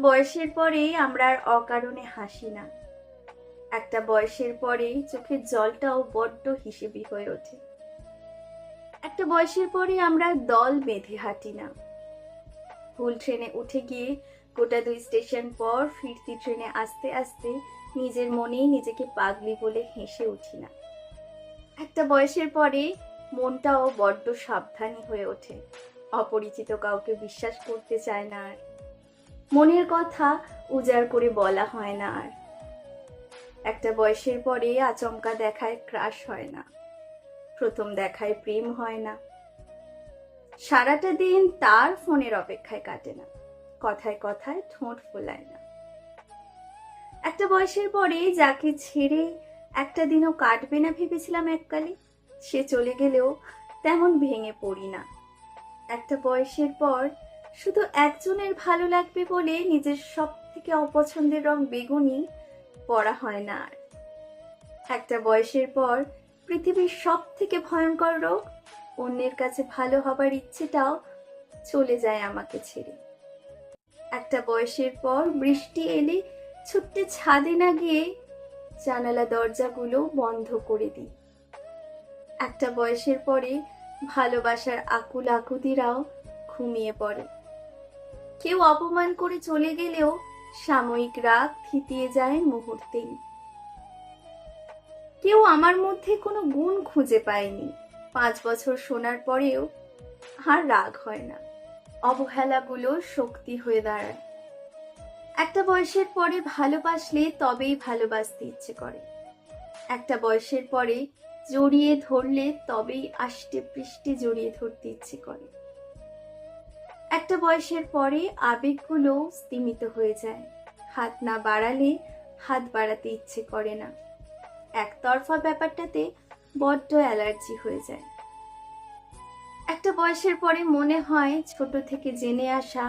বয়সের পরেই আমরা আর অকারণে হাসি না। একটা বয়সের পরেই চোখের জলটাও বড্ড হিসেবি হয়ে ওঠে। একটা বয়সের পরে আমরা দল বেঁধে হাঁটি না। ভুল ট্রেনে উঠে গিয়ে গোটা 2 স্টেশন পর ফিরতি ট্রেনে আস্তে আস্তে নিজের মনেই নিজেকে পাগলি বলে হেসে উঠি না। একটা বয়সের পরে মনটাও বড্ড সাবধানী হয়ে ওঠে। অপরিচিত কাউকে বিশ্বাস করতে চায় না আর। মনের কথা উজাড় করে বলা হয় না আর। একটা বয়সের পরে আচমকা দেখায় ক্রাশ হয় না, প্রথম দেখায় প্রেম হয় না। সারাটা দিন তার ফোনের অপেক্ষায় কাটে না, কথায় কথায় ঠোঁট ফোলায় না। একটা বয়সের পরে যাকে ছেড়ে একটা দিনও কাটবে না ভেবেছিলাম এককালে, সে চলে গেলেও তেমন ভেঙে পড়ি না। একটা বয়সের পর শুধু একজনের ভালো লাগবে বলে নিজের সব থেকে অপছন্দের রং বেগুনি পড়া হয় না আর। একটা বয়সের পর পৃথিবীর সব থেকে ভয়ঙ্কর রোগ অন্যের কাছে ভালো হবার ইচ্ছেটাও চলে যায় আমাকে ছেড়ে। একটা বয়সের পর বৃষ্টি এলে ছুটতে ছাদে না গিয়ে জানালা দরজাগুলো বন্ধ করে দিই। একটা বয়সের পরে ভালোবাসার আকুল আকুতিরাও ঘুমিয়ে পড়ে। কেউ অপমান করে চলে গেলেও সাময়িক রাগ থিতিয়ে যায় মুহূর্তেই। কেউ আমার মধ্যে কোনো গুণ খুঁজে পায়নি, 5 বছর শোনার পরেও আর রাগ হয় না। অবহেলাগুলো শক্তি হয়ে দাঁড়ায়। একটা বয়সের পরে ভালোবাসলে তবেই ভালোবাসতে ইচ্ছে করে। একটা বয়সের পরে জড়িয়ে ধরলে তবেই আষ্টে পৃষ্ঠে জড়িয়ে ধরতে ইচ্ছে করে। একটা বয়সের পরে আবেগগুলো স্তিমিত হয়ে যায়। হাত না বাড়ালে হাত বাড়াতে ইচ্ছে করে না। একতরফা ব্যাপারটাতে বড্ড অ্যালার্জি হয়ে যায়। একটা বয়সের পরে মনে হয় ছোট থেকে জেনে আসা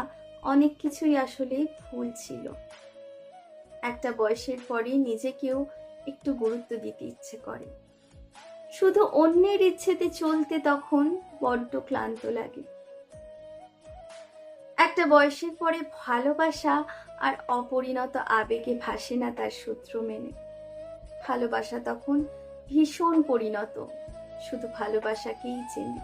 অনেক কিছুই আসলে ভুল ছিল। একটা বয়সের পরে নিজেকেও একটু গুরুত্ব দিতে ইচ্ছে করে। শুধু অন্যের ইচ্ছেতে চলতে তখন বড্ড ক্লান্ত লাগে। একটা বয়সের পরে ভালোবাসা আর অপরিণত আবেগে ভাসে না তার সূত্র মেনে। ভালোবাসা তখন ভীষণ পরিণত, শুধু ভালোবাসাকেই চেনে।